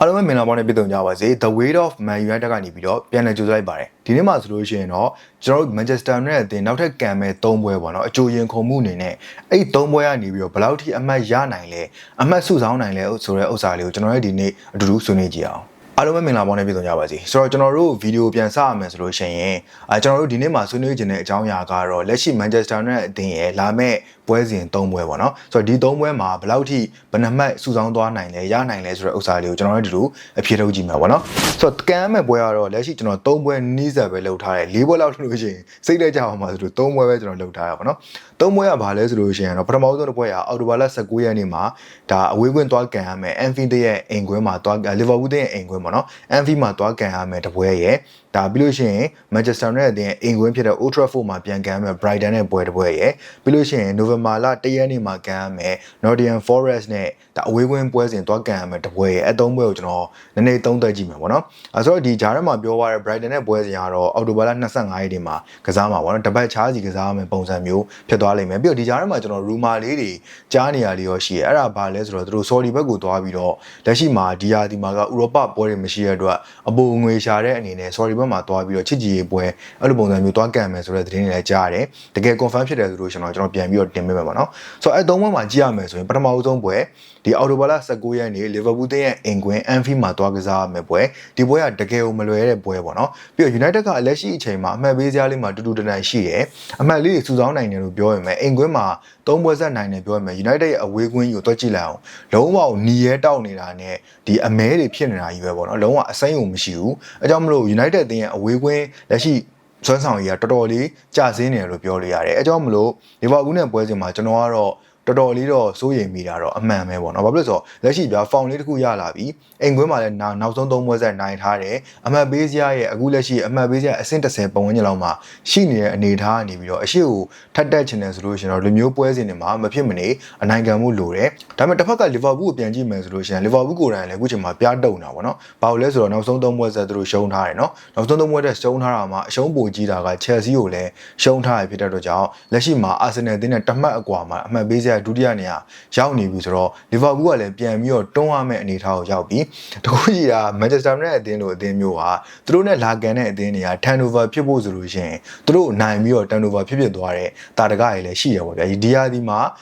အားလုံးပဲမင်္ဂလာပါနဲ့ပြည်သူများပါစေ The Weight of Man United ကနေပြီးတော့ပြန်လည်ကြိုဆိုလိုက်ပါတယ်ဒီနေ့မှာဆိုလို့ရှိရင်တော့ကျွန်တော်တို့ Manchester United အသင်းနောက်ထပ်ကံမဲ့3ပွဲပေါ့နော်အကြိုရင်ခုန်မှုအနေနဲ့အဲ့3ပွဲကနေပြီးတော့ဘယ်လောက်ထိအမှတ်ရနိုင်လဲအမှတ်စုဆောင်းနိုင်လဲဆိုတဲ့ဥစ္စာလေးကိုကျွန်တော်တို့ဒီနေ့အတူတူဆွေးနွေးကြည့်အောင်အားလုံးပဲမင်္ဂလာပါနဲ့ပြည်သူများပါစေဆိုတော့ကျွန်တော်တို့ဗီဒီယိုပြန်စရမယ်ဆိုလို့ရှိရင်ကျွန်တော်တို့ဒီနေ့မှာဆွေးနွေးခြင်းတဲ့အကြောင်းအရာကတော့လက်ရှိ Manchester United အသင်းရဲ့လာမဲ့ပွဲစဉ်3ပွဲပေါ့နော်ဆိုတော့ဒီ3ပွဲမှာဘယ်လောက်ထိဘယ်နှမှတ်စုဆောင်းသွားနိုင်လဲရနိုင်လဲဆိုတဲ့ဥစ္စာလေးကိုကျွန်တော်တို့ဒီလိုအဖြေထုတ်ကြည့်မှာပေါ့နော်ဆိုတော့ကမ်းမဲ့ပွဲကတော့လက်ရှိကျွန်တော်3ပွဲနီးစပ်ပဲလုပ်ထားတယ်4ပွဲလောက်လုပ်လို့ရှိရင်စိတ်လက်ကြအောင်ပါဆိုလို့3ပွဲပဲကျွန်တော်လုပ်ထားတာပေါ့နော်3ပွဲကဘာလဲဆိုလို့ရှိရင်တော့ပထမဆုံးတစ်ပွဲကအော်တိုဘာလ19ရက်နေ့မှာဒါအဝေးကွင်းသွားကန်ရမယ် Anfield ရဲ့အိမ်ကွင်းမှာသွား Liverpool ရဲ့အိမ်ကွင်းပေါ့နော် Anfield မှာသွားကန်ရမယ်တစ်ပွဲရဲ့ဒါပြီးလို့ရှိရင် Manchester United ရဲ့အိမ်ကွင်းဖြစ်တဲ့ Old Trafford မှာပြန်ကန်ရမယ် Brighton နဲ့ပွဲတစ်ပွဲရဲ့ပြီးလို့ရှိရင် November လ1ရက်နေ့မှာကန်ရမယ် Nottingham Forest နဲ့ဒါအဝေးကွင်းပွဲစဉ်သွားကန်ရမယ်တစ်ပွဲရဲ့အသုံးပွဲကိုကျွန်တော်နည်းနည်းသုံးသပ်ကြည့်မယ်ပေါ့နော်ဆိုတော့ဒီဂျားထဲမှာပြောသွားတဲ့ Brighton နဲ့ပွဲစဉ်ကတော့အောက်တိုဘာလ25ရက်နေ့မှာကစားမှာပေါ့နော်တပတ်ချားစီကစားရမယ်ပုံစံမျိုးဖြစ်သွားလိမ့်မယ်ပြီးတော့ဒီဂျားထဲမှာကျွန်တော် rumor လေးတွေကြားနေရလေးရောရှိရဲအဲ့ဒါဘာလဲဆိုတော့သူတို့ Saudi ဘက်ကိုသွားပြီးတော့လက်ရှိမှာဒီယာဒီမှာကဥရောပပွဲတွေမရှိတဲ့အတွက်အပိုငွေရှာတဲ့အနေနဲ့ Saudi ဘက်မှာသွားပြီးတော့ချစ်ကြည်ရေးပွဲအဲ့လိုပုံစံမျိုးသွားကန်မယ်ဆိုတဲ့သတင်းတွေလည်းကြားရတယ်တကယ် confirm ဖြစ်တယ်ဆိုလို့ကျွန်တော်ပြန်ပြီးတော့တင်ပေးမယ်ပေါ့နော်ဆိုတော့အဲ့သုံးပွဲမှာကြည့်ရမယ်ဆိုရင်ပထမဆုံးပွဲဒီအော်တိုဘာလ19ရက်နေ့ Liverpool ရဲ့အိမ်ကွင်း Anfield မှာသွားကစားရမယ်ပွဲဒီပွဲကတကယ်ကိုမလွယ်တဲ့ပွဲပေါ့နော်ပြီးတော့ United ကလက်ရှိအချိန်မှာအမှတ်ပေးစရာလေးမှာတူတူတန်တန်ရှိတယ်အမှတ်လေးတွေစုဆောင်းနိုင်တယ်လို့ပြောရမယ်အိမ်ကွင်းမှာ3ပွဲဆက်နိုင်တယ်ပြောရမယ် United ရဲ့အဝေးကွင်းကိုတွက်ကြည့်လိုက်အောင်လုံးဝနီရဲတောက်နေတာနဲ့ဒီအမဲတွေဖြစ်နေတာကြီးပဲပေါ့နော်လုံးဝအစိမ်းကိုမရှိဘူးအဲကြောင့်မလို့ United အသင်းရဲ့အဝေးကွင်းလက်ရှိစွမ်းဆောင်ရည်ကတော်တော်လေးကျဆင်းနေတယ်လို့ပြောလို့ရတယ်အဲကြောင့်မလို့လီဗာပူးနဲ့ပွဲစဉ်မှာကျွန်တော်ကတော့တော်တော်လေးတော့စိုးရိမ်မိတာတော့အမှန်ပဲပေါ့နော်ဘာဖြစ်လို့ဆိုတော့လက်ရှိပြဖောင်လေးတစ်ခုရလာပြီအိမ်ကွင်းမှာလည်းနောက်ဆုံး3ပွဲဆက်နိုင်ထားတယ်အမှတ်ပေးစရာရဲ့အခုလက်ရှိအမှတ်ပေးစရာအဆင့်30ပတ်ဝန်းကျင်လောက်မှာရှိနေတဲ့အနေအထားကနေပြီးတော့အရှိကိုထပ်တက်ချင်တယ်ဆိုလို့ရှိရင်တော့လူမျိုးပွဲစဉ်တွေမှာမဖြစ်မနေအနိုင်ခံမှုလိုတယ်ဒါပေမဲ့တစ်ဖက်ကလီဗာပူးကိုပြန်ကြည့်မယ်ဆိုလို့ရှိရင်လီဗာပူးကိုယ်တိုင်လည်းအခုချိန်မှာပြားတုံတာပေါ့နော်ဘာလို့လဲဆိုတော့နောက်ဆုံး3ပွဲဆက်သူတို့ရှုံးထားတယ်နော်နောက်ဆုံး3ပွဲတက်ရှုံးထားတာမှာအရှုံးပိုကြီးတာက Chelsea ကိုလည်းရှုံးထားရဖြစ်တဲ့အတွက်ကြောင့်လက်ရှိမှာ Arsenal အသင်းနဲ့တမှတ်အကွာမှာအမှတ်ပေးစရာဒုတိယနေရာရောက်နေပြီဆိုတော့လီဗာပူးကလည်းပြန်ပြီးတော့တွန်းရမယ့်အနေအထားကိုရောက်ပြီတခုကြီးတာ Manchester United အသင်းလိုအသင်းမျိုးဟာသူတို့နဲ့လာကန်တဲ့အသင်းတွေက turnover ဖြစ်ဖို့ဆိုလို့ရှိရင်သူတို့နိုင်ပြီးတော့ turnover ဖြစ်သွားတဲ့တာတကတွေလည်းရှိရပါဗျာဒီယာဒီမှာ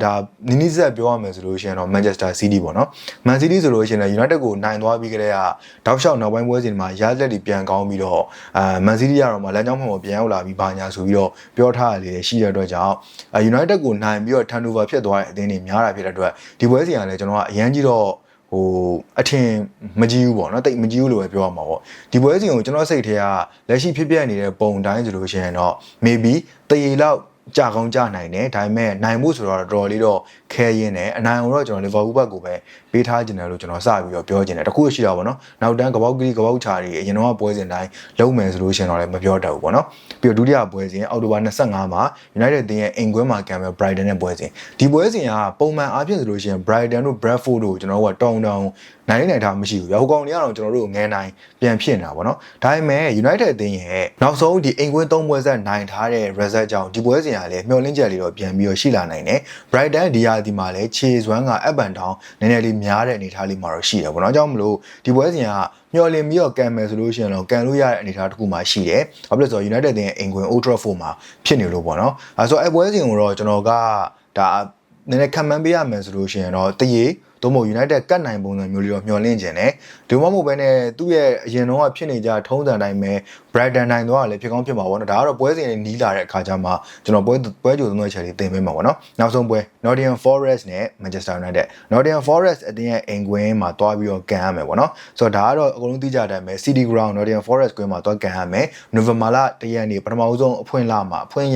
ဒါနီနီဆက်ပြောရမယ်ဆိုလို့ရှိရင်တော့ Manchester City ပေါ့နော် Man City ဆိုလို့ရှိရင် United ကိုနိုင်သွားပြီးကြတဲ့ကတောက်လျှောက်နောက်ပိုင်းပွဲစဉ်မှာရလက်တွေပြန်ကောင်းပြီးတော့Man City ကတော့မှလမ်းကြောင်းမှပြန်ရောက်လာပြီးဘာညာဆိုပြီးတော့ပြောထားရလေရှိတဲ့အတွက်ကြောင့် United ကိုနိုင်ပြီးတော့ turnover ဖြစ်သွားတဲ့အသင်းတွေများတာဖြစ်တဲ့အတွက်ဒီပွဲစဉ်ကလည်းကျွန်တော်ကအရန်ကြီးတော့ဟိုအထင်မကြီးဘူးပေါ့နော်တိတ်မကြီးဘူးလို့ပဲပြောရမှာပေါ့ဒီပွဲစဉ်ကိုကျွန်တော်စိတ်ထဲကလက်ရှိဖြစ်ပြနေတဲ့ပုံတိုင်းဆိုလို့ရှိရင်တော့ maybe တရေလောက်ကြာကောင်းကြာနိုင်တယ်ဒါပေမဲ့နိုင်မှုဆိုတော့တော်တော်လေးတော့ခဲရင်းတယ်အနိုင်တော့ကျွန်တော်လီဗာပူးဘက်ကိုပဲပေးထားခြင်းတယ်လို့ကျွန်တော်စပြီးတော့ပြောခြင်းတယ်တခုရှိတာပေါ့နော်နောက်တန်းကပောက်ကလေးကပောက်ချာတွေအရင်တော့ပွဲစဉ်တိုင်းလုံးမယ်ဆိုလို့ရှိရင်တော့လည်းမပြောတတ်ဘူးပေါ့နော်ပြီးတော့ဒုတိယပွဲစဉ်အောက်တိုဘာ25မှာ United အသင်းရဲ့အိမ်ကွင်းမှာကန်မဲ့ Brighton နဲ့ပွဲစဉ်ဒီပွဲစဉ်ကပုံမှန်အားဖြင့်ဆိုလို့ရှိရင် Brighton တို့ Bradford တို့ကျွန်တော်တို့ကတောင်းနိုင်ထားမရှိဘူး။ဟိုကောင်တွေကတော့ကျွန်တော်တို့ငယ်နိုင်ပြန်ဖြစ်နေတာပေါ့နော်။ဒါပေမဲ့ United အသင်းရဲ့နောက်ဆုံးဒီအိမ်ကွင်း3ပွဲဆက်နိုင်ထားတဲ့ result ကြောင့်ဒီပွဲစဉ်ကလည်းမျှော်လင့်ချက်လေးတော့ပြန်ပြီးတော့ရှိလာနိုင်တယ်။ Brighton ဒီယာဒီမှာလည်းခြေစွမ်းက up and down နည်းနည်းလေးများတဲ့အနေအထားလေးမှာတော့ရှိတယ်ပေါ့နော်။အကြောင်းမလို့ဒီပွဲစဉ်ကမျှော်လင့်ပြီးတော့ကန်မယ်ဆိုလို့ရှိရင်တော့ကန်လို့ရတဲ့အနေအထားတစ်ခုမှရှိတယ်။ဘာဖြစ်လို့ဆိုတော့ United အသင်းရဲ့အိမ်ကွင်း Old Trafford မှာဖြစ်နေလို့ပေါ့နော်။အဲဆိုအဲ့ပွဲစဉ်ကိုတော့ကျွန်တော်ကဒါနည်းနည်းခံမှန်းပေးရမယ်ဆိုလို့ရှိရင်တော့တရေသို့မဟုတ် United ကတ်နိုင်ပုံစံမျိုးလေးတော့မျှော်လင့်ခြင်းနဲ့ဒီမှမဟုတ်ဘဲနဲ့သူ့ရဲ့အရင်တော့ဖြစ်နေကြထုံးစံတိုင်းပဲ Brighton နိုင်တော့လည်းဖြစ်ကောင်းဖြစ်မှာပေါ့နော်ဒါကတော့ပွဲစဉ်တွေနီးလာတဲ့အခါကျမှကျွန်တော်ပွဲကြိုသုံးတဲ့ချက်လေးသင်ပေးမှာပေါ့နော်နောက်ဆုံးပွဲ Nottingham Forest နဲ့ Manchester United Nottingham Forest အတင်းရဲ့အိမ်ကွင်းမှာတွားပြီးတော့ကန်ရမယ်ပေါ့နော်ဆိုတော့ဒါကတော့အကုန်လုံးသိကြတဲ့အတိုင်းပဲ City Ground Nottingham Forest ကွင်းမှာတွားကန်ရမယ် November လ1ရက်နေ့ပထမဆုံးအဖွင့်ရ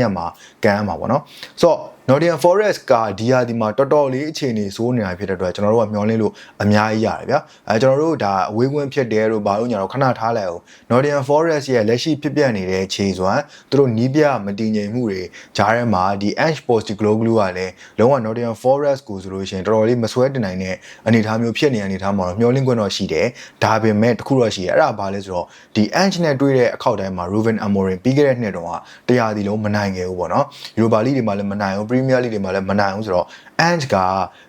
က်မှာကန်ရမှာပေါ့နော်ဆိုတော့Nottingham Forest ကဒီယာဒီမှာတော်တော်လေးအခြေအနေစိုးနေတာဖြစ်တဲ့အတွက်ကျွန်တော်တို့ကမျှော်လင့်လို့အများကြီးရတယ်ဗျာကျွန်တော်တို့ဒါအဝေးကွင်းဖြစ်တယ်လို့ဘာလို့ညာတော့ခဏထားလိုက်အောင် Nottingham Forest ရဲ့လက်ရှိဖြစ်ပြနေတဲ့ခြေစွမ်းသူတို့နီးပြမတည်ငြိမ်မှုတွေဂျားထဲမှာဒီ Ange Postecoglou ကလည်းလုံးဝ Nottingham Forest ကိုဆိုလို့ရှိရင်တော်တော်လေးမဆွဲတင်နိုင်တဲ့အနေအထားမျိုးဖြစ်နေတဲ့အနေအထားမှာတော့မျှော်လင့်ခွင့်တော့ရှိတယ်ဒါပေမဲ့တခုတော့ရှိတယ်အဲ့ဒါဘာလဲဆိုတော့ဒီ Ange နဲ့တွေ့တဲ့အခောက်တိုင်းမှာ Ruben Amorim ပြီးခဲ့တဲ့နှစ်တုန်းကတရားဒီလုံးမနိုင်ခဲ့ဘူးပေါ့နော် Europa League တွေမှာလည်းမနိုင်ဘူး Premier League တွေမှာလည်းမနိုင်ဘူးဆိုတော့ Ange က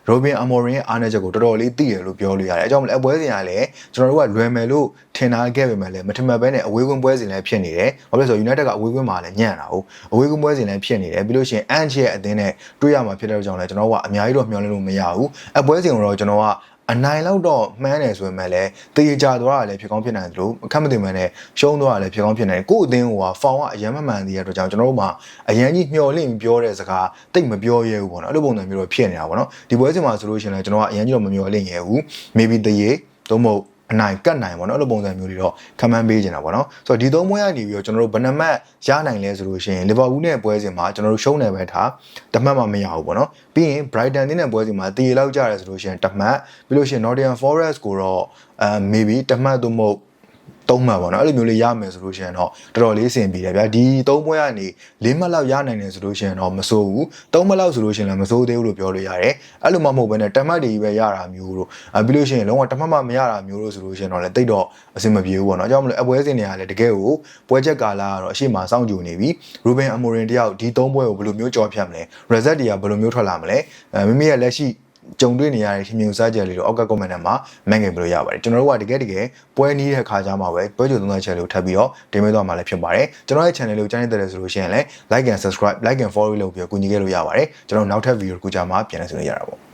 Ruben Amorim ရဲ့အားနည်းချက်ကိုတော်တော်လေးသိတယ်လို့ပြောလို့ရတယ်အဲကြောင့်မလဲအပွဲစဉ်ကလည်းကျွန်တော်တို့ကလွယ်မယ်လို့ထင်ထားခဲ့ပေမဲ့လည်းမထင်မှတ်ဘဲနဲ့အဝေးကွင်းပွဲစဉ်လည်းဖြစ်နေတယ်ဘာလို့လဲဆိုတော့ United ကအဝေးကွင်းမှာလည်းညံ့တာဟုတ်အဝေးကွင်းပွဲစဉ်လည်းဖြစ်နေတယ်ပြီးလို့ရှိရင် Ange ရဲ့အသင်းနဲ့တွေ့ရမှာဖြစ်တဲ့ကြောင့်လည်းကျွန်တော်ကအများကြီးတော့မျှော်လင့်လို့မရဘူးအပွဲစဉ်ကိုတော့ကျွန်တော်ကအနိုင်လောက်တော့မှန်းတယ်ဆိုရင်လည်းတည်ကြသွားတာလည်းဖြစ်ကောင်းဖြစ်နိုင်တယ်လို့အခက်မသိမှန်းနဲ့ရှုံးသွားတာလည်းဖြစ်ကောင်းဖြစ်နိုင်တယ်ကို့အသင်းကဖောင်ကအရန်မမှန်သေးတဲ့အတွက်ကြောင့်ကျွန်တော်တို့မှာအရန်ကြီးမျှော်လင့်ပြောတဲ့စကားတိတ်မပြောရဲဘူးပေါ့နော်အဲ့လိုပုံစံမျိုးတော့ဖြစ်နေတာပေါ့နော်ဒီပွဲစဉ်မှာဆိုလို့ရှိရင်လည်းကျွန်တော်ကအရန်ကြီးတော့မမျှော်လင့်ရဲဘူး maybe တရေသို့မဟုတ်အနိုင်ကတ်နိုင်ပေါ့နော်အဲ့လိုပုံစံမျိုးတွေတော့ခံမှန်းပေးနေတာပေါ့နော်ဆိုတော့ဒီသုံးပွဲကနေပြီးတော့ကျွန်တော်တို့ဘယ်နှမှတ်ရနိုင်လဲဆိုလို့ရှိရင်လီဗာပူးနဲ့ပွဲစဉ်မှာကျွန်တော်တို့ရှုံးနေပဲထားတမှတ်မှမရဘူးပေါ့နော်ပြီးရင် Brighton နဲ့ပွဲစဉ်မှာတည်လောက်ကြတယ်ဆိုလို့ရှိရင်တမှတ်ပြီးလို့ရှိရင် Nottingham Forest ကိုတော့maybe တမှတ်သို့မဟုတ်သုံးမှတ်ပေါ့နော်အဲ့လိုမျိုးလေးရမယ်ဆိုလို့ရှိရင်တော့တော်တော်လေးအဆင်ပြေတယ်ဗျာဒီသုံးပွဲကနေ၄မှတ်လောက်ရနိုင်တယ်ဆိုလို့ရှိရင်တော့မစိုးဘူး၃မှတ်လောက်ဆိုလို့ရှိရင်လည်းမစိုးသေးဘူးလို့ပြောလို့ရတယ်အဲ့လိုမှမဟုတ်ဘဲနဲ့တမှတ်တွေပဲရတာမျိုးတို့ပြီးလို့ရှိရင်လုံးဝတမှတ်မှမရတာမျိုးတို့ဆိုလို့ရှိရင်တော့လည်းတိတ်တော့အဆင်မပြေဘူးပေါ့နော်အကြောင်းမလို့အပွဲစဉ်တွေကလည်းတကယ်ကိုပွဲချက်ကာလကတော့အရှိမစောင့်ကြိုနေပြီ Ruben Amorim တယောက်ဒီ၃ပွဲကိုဘယ်လိုမျိုးကြော်ဖြတ်မလဲ result တွေကဘယ်လိုမျိုးထွက်လာမလဲမိမိရဲ့လက်ရှိကြုံတွေ့နေရတဲ့ทีมမျိုးစားကြလေးတို့အောက်က comment ထဲမှာမှတ်ငယ်ပြလို့ရပါတယ်ကျွန်တော်တို့ကတကယ်ပွဲနီးတဲ့ခါကြမှာပဲပွဲကြိုသုံးသပ်ချက်လေးကိုထပ်ပြီးတော့တင်ပေးသွားမှာလည်းဖြစ်ပါတယ်ကျွန်တော်ရဲ့ channel လေးကိုကြားနေတဲ့ဆိုလို့ရှိရင်လည်း like and subscribe like and follow လုပ်ပြီးတော့ကူညီခဲ့လို့ရပါတယ်ကျွန်တော်နောက်ထပ် video တစ်ခုကြာမှာပြန်လည်ဆွေးနွေးရတာပေါ့